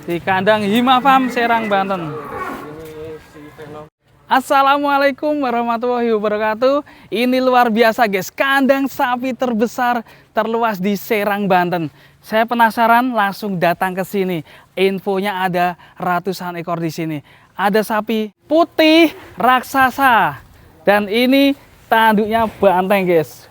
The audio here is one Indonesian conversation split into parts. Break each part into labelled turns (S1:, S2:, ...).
S1: di kandang Hima Farm Serang, Banten. Assalamualaikum warahmatullahi wabarakatuh. Ini luar biasa guys, kandang sapi terbesar terluas di Serang, Banten. Saya penasaran, langsung datang ke sini. Infonya ada ratusan ekor di sini. Ada sapi putih raksasa dan ini tanduknya banteng guys.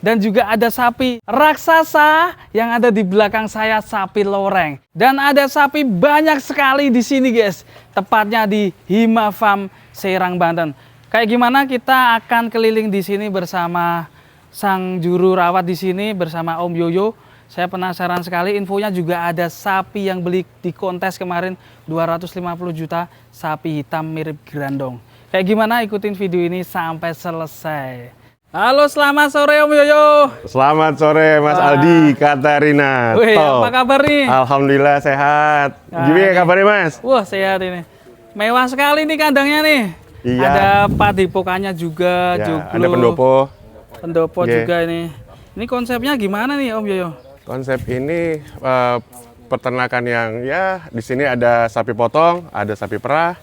S1: Dan juga ada sapi raksasa yang ada di belakang saya, sapi loreng. Dan ada sapi banyak sekali di sini guys. Tepatnya di Hima Farm Serang, Banten. Kayak gimana, kita akan keliling di sini bersama sang juru rawat di sini bersama Om Yoyo. Saya penasaran sekali, infonya juga ada sapi yang beli di kontes kemarin 250 juta, sapi hitam mirip grandong. Kayak gimana, ikutin video ini sampai selesai. Halo, selamat sore Om Yoyo.
S2: Selamat sore Mas Aldi, Katarina.
S1: Wih, apa kabar nih?
S2: Alhamdulillah sehat. Gimana kabarnya Mas?
S1: Wah, sehat ini. Mewah sekali nih kandangnya nih.
S2: Iya.
S1: Ada padepokannya juga,
S2: Ya,
S1: joglo.
S2: ada pendopo.
S1: Pendopo
S2: Yeah.
S1: juga ini. Ini konsepnya gimana nih Om Yoyo?
S2: Konsep ini peternakan yang ya di sini ada sapi potong, ada sapi perah.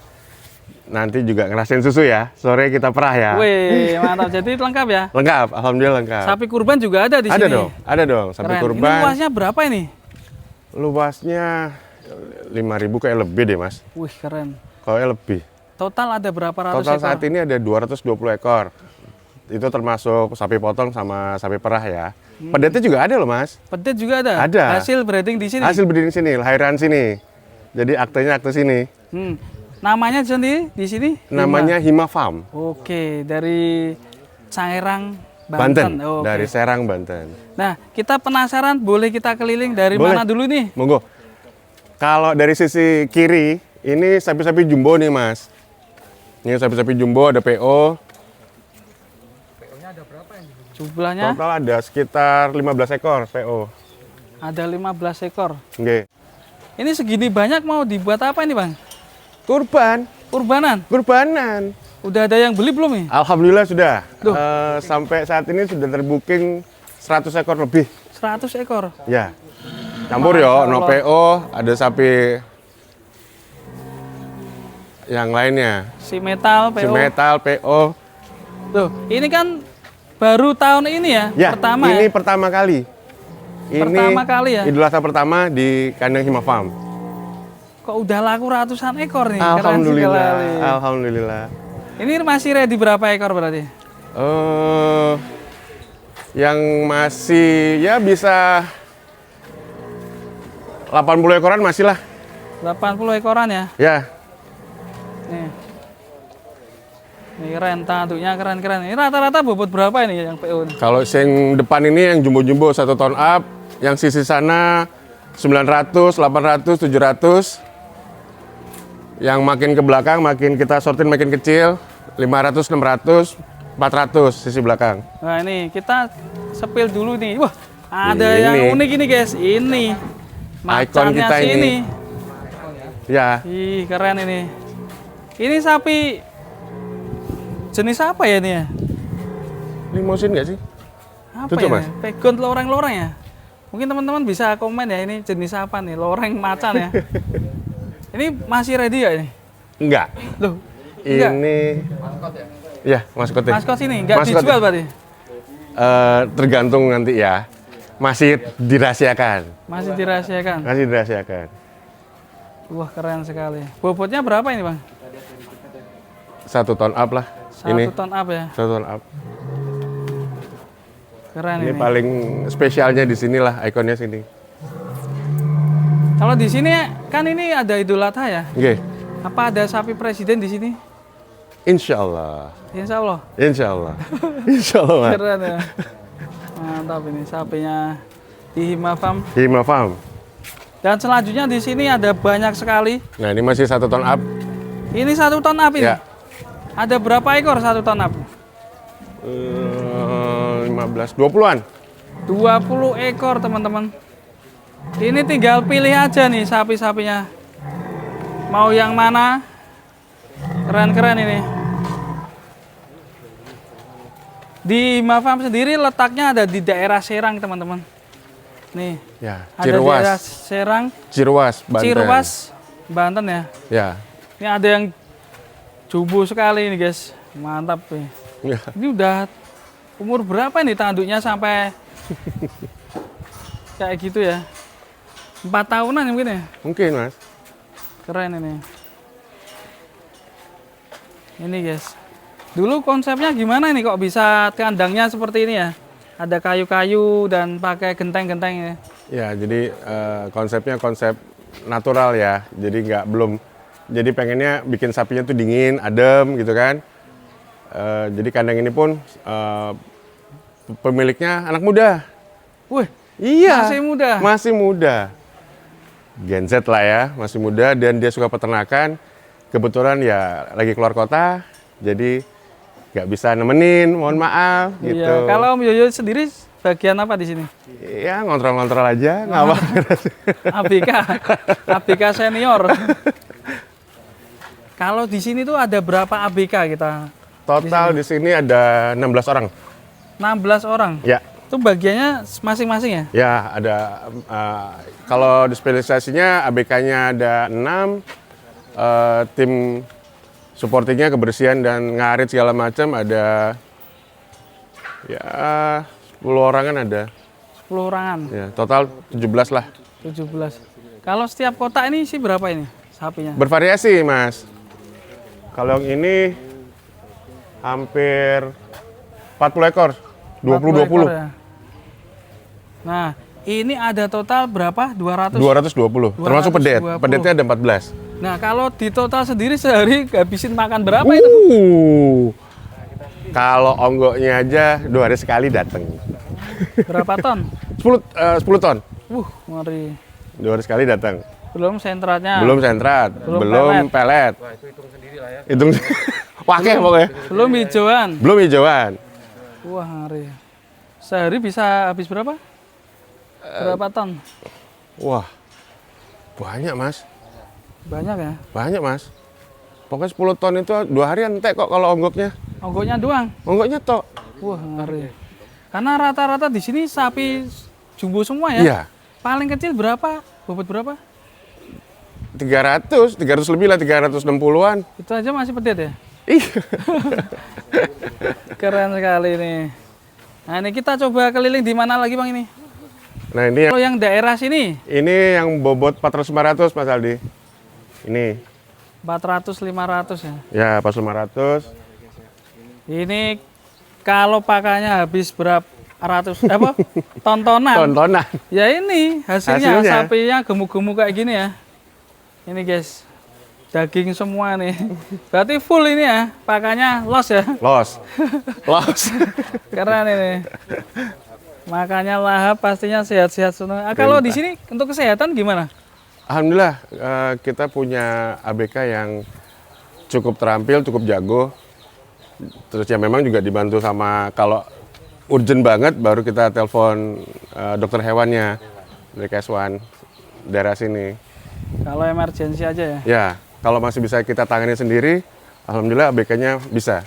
S2: Nanti juga ngerasain susu ya. Sore kita perah ya.
S1: Wih, mantap. Jadi lengkap ya?
S2: Lengkap, alhamdulillah lengkap.
S1: Sapi kurban juga ada di
S2: ada
S1: sini.
S2: Ada dong, sapi
S1: Keren.
S2: kurban.
S1: Ini luasnya berapa ini?
S2: Luasnya 5.000 kayak lebih deh Mas.
S1: Wih, keren.
S2: Kayak lebih.
S1: Total ada berapa ratus
S2: Total
S1: ekor?
S2: saat ini ada 220 ekor. Itu termasuk sapi potong sama sapi perah ya. Pedetnya juga ada loh Mas.
S1: Pedet juga ada?
S2: Ada.
S1: Hasil breeding di sini?
S2: Hasil berdiri sini, lahiran sini. Jadi aktenya akte sini.
S1: Namanya sendiri di sini?
S2: Namanya Hima Farm.
S1: Oke, dari Serang,
S2: Banten.
S1: Oke.
S2: Dari Serang, Banten.
S1: Nah, kita penasaran, boleh kita keliling dari
S2: Boleh.
S1: mana dulu nih?
S2: Monggo. Kalau dari sisi kiri, ini sapi-sapi jumbo nih Mas. Ini sapi-sapi jumbo, ada PO.
S1: Jumlahnya
S2: Total ada sekitar 15 ekor PO.
S1: ada 15 ekor.
S2: Oke.
S1: Ini segini banyak mau dibuat apa ini Bang?
S2: Kurban.
S1: Kurbanan?
S2: Kurbanan.
S1: Udah ada yang beli belum nih?
S2: Alhamdulillah sudah.
S1: Duh.
S2: Sampai saat ini sudah terbooking 100 ekor lebih.
S1: 100 ekor.
S2: Ya. Campur ya, no PO, ada sapi yang lainnya.
S1: Si metal, PO.
S2: Si metal, PO.
S1: Tuh, ini kan baru tahun ini ya?
S2: Ya,
S1: Pertama
S2: ini
S1: ya?
S2: pertama kali.
S1: Pertama kali ya?
S2: Idul Adha pertama di kandang Hima Farm.
S1: Kok udah laku ratusan ekor nih?
S2: Alhamdulillah.
S1: Keren sekali.
S2: Alhamdulillah.
S1: Ini masih ready berapa ekor berarti?
S2: Yang masih ya bisa 80 ekoran masih lah.
S1: 80 ekoran ya?
S2: Ya.
S1: Nih. Ini keren, tanduknya keren-keren. Ini rata-rata bobot berapa ini yang PO ini?
S2: Kalau yang depan ini yang jumbo-jumbo 1 ton up, yang sisi sana 900, 800, 700. Yang makin ke belakang makin kita sortir makin kecil, 500, 600, 400 sisi belakang.
S1: Nah ini kita sepil dulu nih. Wah, ada
S2: Ini.
S1: yang unik ini guys. Ini
S2: Ikon kita
S1: si
S2: ini. Ya,
S1: Ih, keren ini. Ini sapi jenis apa ya ini ya?
S2: limosin nggak sih?
S1: Apa
S2: Tutup,
S1: ya?
S2: Mas.
S1: Pegon loreng-loreng ya? Mungkin teman-teman bisa komen ya ini jenis apa nih? Loreng macan ya? Ini masih ready ya ini?
S2: Enggak.
S1: Loh, enggak.
S2: Ini ya, maskotnya.
S1: Maskot ini enggak
S2: Maskot.
S1: dijual berarti?
S2: Tergantung nanti ya. Masih dirahasiakan.
S1: Masih dirahasiakan.
S2: Masih dirahasiakan.
S1: Wah, keren sekali. Bobotnya berapa ini, Bang?
S2: 1 ton up lah.
S1: 1 ton up ya.
S2: 1 ton up.
S1: Keren
S2: Ini
S1: ini.
S2: paling spesialnya di sinilah, ikonnya sini.
S1: Kalau di sini kan ini ada Idul Adha ya.
S2: Oke.
S1: Apa ada sapi presiden di sini?
S2: Insya Allah.
S1: Insya Allah.
S2: Insya Allah. Insya Allah, Mas.
S1: Keren ya. Mantap ini sapinya di Hima Farm.
S2: Hima Farm.
S1: Dan selanjutnya di sini ada banyak sekali.
S2: Nah, ini masih 1 ton up.
S1: Ini 1 ton up ini.
S2: Ya.
S1: Ada berapa ekor 1 ton up?
S2: 15, 20-an.
S1: 20 ekor teman-teman. Ini tinggal pilih aja nih sapi-sapinya. Mau yang mana? Keren-keren ini. Di Hima Farm sendiri letaknya ada di daerah Serang teman-teman. Nih,
S2: Ya,
S1: ada daerah
S2: Cirwas.
S1: Serang,
S2: Cirwas, Banten.
S1: Cirwas, Banten ya.
S2: Ya.
S1: Ini ada yang jumbo sekali ini guys, mantap nih.
S2: Ya.
S1: Ini udah umur berapa nih tanduknya sampai kayak gitu ya? 4 tahunan ya mungkin ya?
S2: Mungkin, Mas.
S1: Keren ini. Ini guys. Dulu konsepnya gimana nih kok bisa kandangnya seperti ini ya? Ada kayu-kayu dan pakai genteng-genteng ya.
S2: Ya, jadi konsepnya konsep natural ya. Jadi jadi pengennya bikin sapinya tuh dingin, adem gitu kan. Jadi kandang ini pun pemiliknya anak muda.
S1: Wih,
S2: Iya.
S1: masih muda.
S2: Masih muda. Gen Z lah ya, masih muda dan dia suka peternakan. Kebetulan ya lagi keluar kota, jadi nggak bisa nemenin, mohon maaf gitu.
S1: Iya, kalau Om Yoyo sendiri bagian apa di sini?
S2: Ya ngontrol-ngontrol aja, nggak apa.
S1: ABK, ABK senior. Kalau di sini tuh ada berapa ABK kita?
S2: Total di sini ada 16 orang.
S1: 16 orang.
S2: Ya,
S1: Itu bagiannya masing-masing ya?
S2: ya ada. Kalau di spesialisasinya ABK-nya ada 6, tim supportingnya kebersihan dan ngarit segala macam ada ya 10 orangan ada.
S1: 10 orangan,
S2: Ya, total 17 lah.
S1: 17. Kalau setiap kota ini sih berapa ini sapinya?
S2: Bervariasi, Mas. Kalau yang ini hampir 40 ekor.
S1: 40 ekor
S2: 20-20.
S1: ya? Nah, ini ada total berapa? 200?
S2: 220. Termasuk pedet.
S1: 220.
S2: Pedetnya ada 14.
S1: Nah, kalau di total sendiri sehari habisin makan berapa itu?
S2: Kalau onggoknya aja 2 hari sekali datang.
S1: Berapa ton?
S2: 10 ton.
S1: Ngeri.
S2: 2 hari sekali datang.
S1: Belum sentratnya.
S2: Belum sentrat,
S1: Belum
S2: belum pelet.
S3: Wah, itu hitung sendiri lah ya.
S2: Hitung wakeh pokoknya.
S1: Belum hijauan.
S2: Belum hijauan.
S1: Wah, ngeri. Sehari bisa habis berapa? Berapa ton?
S2: Wah. Banyak, Mas.
S1: Banyak ya?
S2: Banyak, Mas. Pokoknya 10 ton itu 2 hari entek kok kalau onggoknya.
S1: Onggoknya doang.
S2: Onggoknya tok.
S1: Wah, ngeri. Karena rata-rata di sini sapi jumbo semua ya?
S2: Iya.
S1: Paling kecil berapa? Bobot berapa?
S2: 300 lebih lah, 360-an.
S1: Itu aja masih pedet ya?
S2: Iya.
S1: Keren sekali nih. Nah, ini kita coba keliling di mana lagi Bang ini?
S2: Nah, ini
S1: Kalau yang daerah sini
S2: yang bobot 400-500 Mas Aldi. Ini.
S1: 400-500 ya.
S2: Ya, pas 500.
S1: Ini kalau pakannya habis berapa ratus apa? Tontonan.
S2: Tontonan.
S1: Ya ini hasilnya,
S2: Hasilnya.
S1: sapinya gemuk-gemuk kayak gini ya. Ini guys, daging semua nih. Berarti full ini ya, pakannya los ya.
S2: Los. Los.
S1: Keren ini. Makanya lahap pastinya sehat-sehat semua. Ah, kalau di sini untuk kesehatan gimana?
S2: Alhamdulillah kita punya ABK yang cukup terampil, cukup jago. Terus ya memang juga dibantu sama kalau urgent banget baru kita telepon dokter hewannya dari KS1 daerah sini.
S1: Kalau emergensi aja ya.
S2: Ya, kalau masih bisa kita tangani sendiri, alhamdulillah ABK-nya bisa.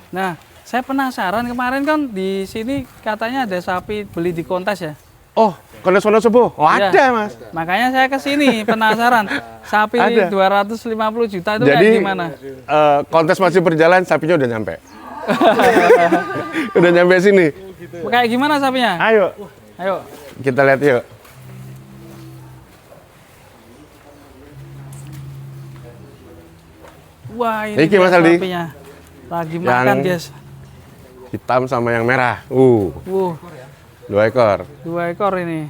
S1: Nah, saya penasaran kemarin kan di sini katanya ada sapi beli di kontes ya.
S2: Oh, kondes-kondes subuh? Oh,
S1: Iya.
S2: ada, Mas.
S1: Makanya saya ke sini penasaran. Sapi
S2: Ada.
S1: 250 juta itu
S2: Jadi
S1: kayak gimana?
S2: kontes masih berjalan, sapinya udah nyampe. Udah nyampe sini.
S1: Kayak gimana sapinya?
S2: Ayo,
S1: Ayo.
S2: kita lihat yuk.
S1: Wah, ini
S2: Niki, Mas
S1: dia
S2: Aldi.
S1: sapinya. Lagi makan, guys.
S2: Hitam sama yang merah. 2 ekor.
S1: 2 ekor ini.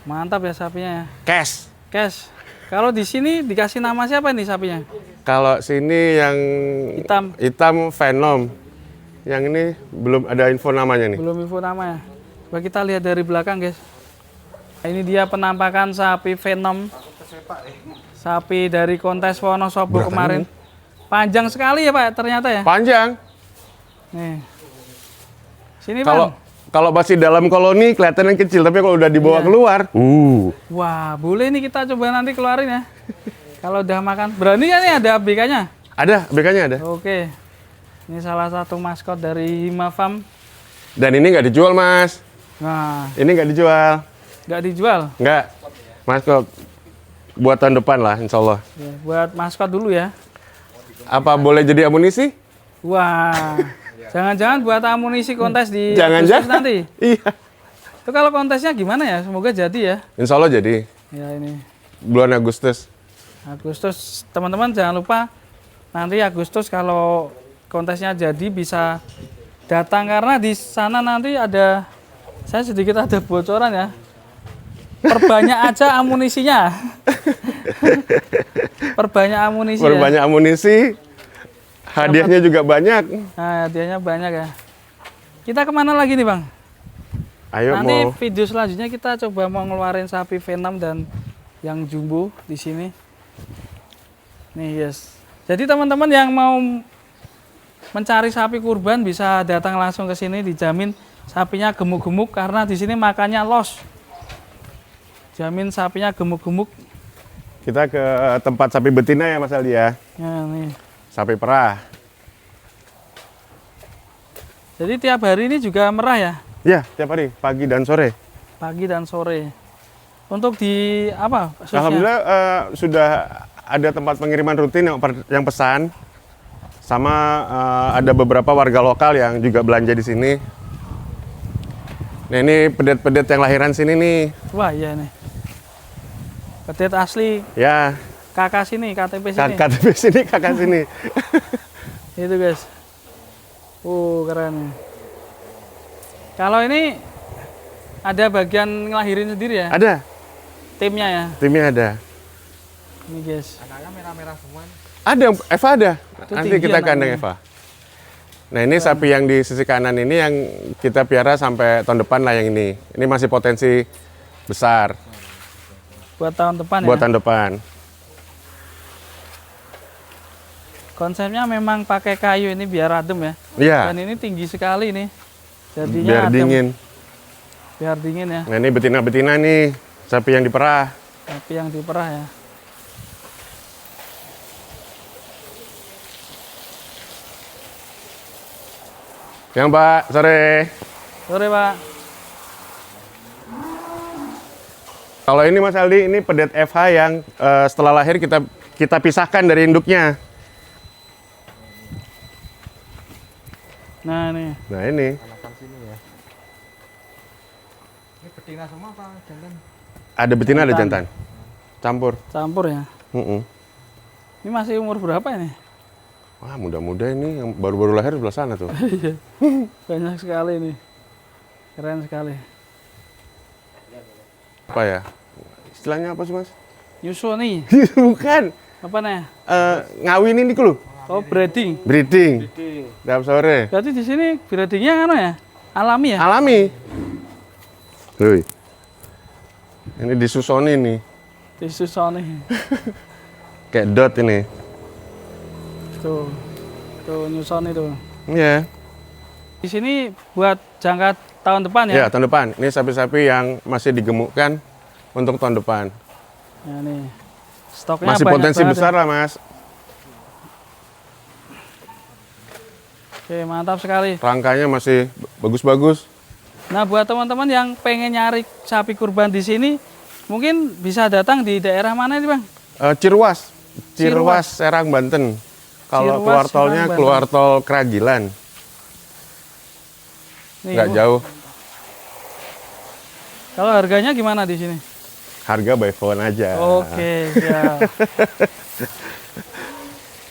S1: Mantap ya sapinya ya.
S2: Cash.
S1: Guys, kalau di sini dikasih nama siapa nih sapinya?
S2: Kalau sini yang
S1: Hitam.
S2: Venom. Yang ini belum ada info namanya nih.
S1: Belum info nama ya. Coba kita lihat dari belakang, guys. Ini dia penampakan sapi Venom. Sapi dari kontes Wonosobo
S2: Berat
S1: kemarin.
S2: ini.
S1: Panjang sekali ya, Pak, ternyata ya.
S2: Panjang.
S1: Nih. Sini,
S2: Kalau
S1: Bang.
S2: kalau masih dalam koloni kelihatan yang kecil, tapi kalau udah dibawa
S1: Iya.
S2: keluar,
S1: Wah, boleh nih kita coba nanti keluarin ya. Kalau udah makan. Berani kan nih ada ABK-nya?
S2: ada, ABK-nya ada.
S1: Oke. Ini salah satu maskot dari Hima Farm.
S2: Dan ini nggak dijual, Mas.
S1: Nah,
S2: Ini nggak dijual.
S1: Nggak dijual?
S2: Nggak. Maskot buat tahun depan lah, insya Allah.
S1: Ya, buat maskot dulu ya.
S2: Apa boleh jadi amunisi?
S1: Wah, jangan-jangan buat amunisi kontes di
S2: Jangan-jangan.
S1: Agustus nanti.
S2: Iya.
S1: Itu kalau kontesnya gimana ya? Semoga jadi ya.
S2: Insya Allah jadi.
S1: Ya ini
S2: Bulan Agustus.
S1: Agustus, teman-teman jangan lupa nanti Agustus kalau kontesnya jadi bisa datang karena di sana nanti ada, saya sedikit ada bocoran ya. Perbanyak aja amunisinya. Perbanyak amunisi ya.
S2: Berbanyak amunisi. Hadiahnya juga banyak.
S1: Nah, hadiahnya banyak ya. Kita kemana lagi nih Bang?
S2: Ayo
S1: Nanti
S2: mau.
S1: video selanjutnya kita coba mau ngeluarin sapi V6 dan yang jumbo di sini. Nih, yes. Jadi teman-teman yang mau mencari sapi kurban bisa datang langsung ke sini, dijamin sapinya gemuk-gemuk karena di sini makannya los. Jamin sapinya gemuk-gemuk.
S2: Kita ke tempat sapi betina ya Mas Aldi ya.
S1: Ya, nih.
S2: Sapi perah.
S1: Jadi tiap hari ini juga merah ya,
S2: Ya, tiap hari, pagi dan sore.
S1: pagi dan sore. Untuk di apa? Susnya?
S2: Alhamdulillah sudah ada tempat pengiriman rutin yang pesan. Sama ada beberapa warga lokal yang juga belanja di sini. Nah ini pedet-pedet yang lahiran sini nih.
S1: Wah iya nih. Pedet asli
S2: Ya,
S1: kakak sini, KTP sini.
S2: KTP sini, kakak sini.
S1: Itu guys. Keren. Kalau ini ada bagian ngelahirin sendiri ya?
S2: Ada,
S1: Timnya ya?
S2: timnya ada.
S1: Ini guys.
S3: Anaknya merah-merah semua.
S2: Ada, Eva ada.
S1: Itu
S2: Nanti
S1: tinggi
S2: kita
S1: anaknya.
S2: kandang Eva. Nah ini sapi yang di sisi kanan ini yang kita piara sampai tahun depan lah yang ini. Ini masih potensi besar
S1: Buat tahun depan ya?
S2: buat tahun depan.
S1: Konsepnya memang pakai kayu ini biar adem ya?
S2: Iya,
S1: Dan ini tinggi sekali nih. Jadinya
S2: biar
S1: adem.
S2: dingin.
S1: Biar dingin ya.
S2: Nah ini betina-betina nih, sapi yang diperah.
S1: Tapi yang diperah ya.
S2: Yang Pak, sore.
S1: Sore Pak.
S2: Kalau ini Mas Aldi, ini pedet FH yang setelah lahir kita pisahkan dari induknya.
S1: Nah nih.
S2: Nah ini,
S3: Anakan sini ya. Ini betina semua apa jantan?
S2: ada betina ada
S1: Jantan.
S2: jantan. Campur.
S1: Campur ya.
S2: Mm-mm.
S1: Ini masih umur berapa ini?
S2: Wah muda-muda ini yang baru-baru lahir di sebelah sana tuh.
S1: Banyak sekali ini. Keren sekali.
S2: Apa ya? Istilahnya apa sih Mas?
S1: Nyusu nih.
S2: Bukan.
S1: Apa nih?
S2: Ngawin ini dulu.
S1: Oh breeding.
S2: Breeding. Tiap sore.
S1: Berarti di sini breedingnya kan ya? Alami ya?
S2: Alami. Wih. Ini disusoni nih.
S1: Di Susoni.
S2: Kayak dot ini.
S1: Tuh. Tuh nyusoni tuh.
S2: Iya.
S1: Di sini buat jangka tahun depan ya?
S2: Ya, tahun depan. Ini sapi-sapi yang masih digemukkan untuk tahun depan.
S1: Ya nih. Stoknya
S2: Masih
S1: banyak
S2: potensi
S1: banget
S2: besar
S1: ya.
S2: lah, Mas.
S1: Oke, mantap sekali.
S2: Rangkanya masih bagus-bagus.
S1: Nah, buat teman-teman yang pengen nyari sapi kurban di sini, mungkin bisa datang di daerah mana nih, Bang?
S2: Cirwas.
S1: Cirwas.
S2: Cirwas, Serang, Banten. Kalau
S1: Cirwas,
S2: keluar tolnya,
S1: Serang,
S2: keluar tol Keragilan.
S1: Nih,
S2: Nggak jauh.
S1: Kalau harganya gimana di sini?
S2: Harga by phone aja.
S1: Oke, siap.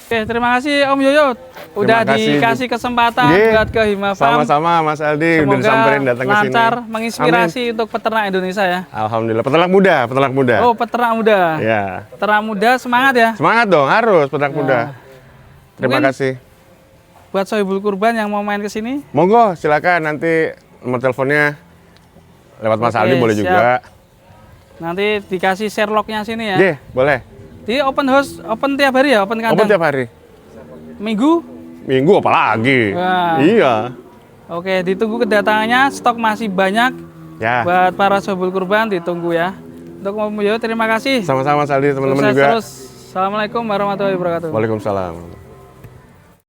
S1: Oke, terima kasih Om Yoyo. Udah
S2: Terima kasih.
S1: dikasih kesempatan
S2: Ye,
S1: buat ke Hima Farm.
S2: Sama-sama Mas Aldi, udah
S1: Semoga
S2: disamperin datang ke sini.
S1: lancar, menginspirasi untuk peternak Indonesia ya.
S2: Alhamdulillah, peternak muda, peternak muda.
S1: Oh, peternak muda.
S2: Ya.
S1: Peternak muda semangat ya.
S2: Semangat dong, harus peternak
S1: Ya.
S2: muda. Terima
S1: Mungkin
S2: kasih.
S1: Buat Sohibul Kurban yang mau main ke sini,
S2: Monggo, silakan nanti nomor teleponnya lewat Mas
S1: Oke,
S2: Aldi boleh
S1: siap.
S2: juga.
S1: nanti dikasih Sherlocknya sini ya.
S2: Ye, boleh.
S1: Di open house, open tiap hari ya, open kandang.
S2: Open tiap hari.
S1: Minggu.
S2: Minggu apalagi.
S1: Wah.
S2: Iya.
S1: Oke, ditunggu kedatangannya. Stok masih banyak.
S2: Ya.
S1: Buat para Sohibul Kurban ditunggu ya. Untuk Om Yoyo terima kasih.
S2: Sama-sama Mas Aldi, teman-teman
S1: Sukses
S2: juga.
S1: terus. Assalamualaikum warahmatullahi wabarakatuh.
S2: Waalaikumsalam.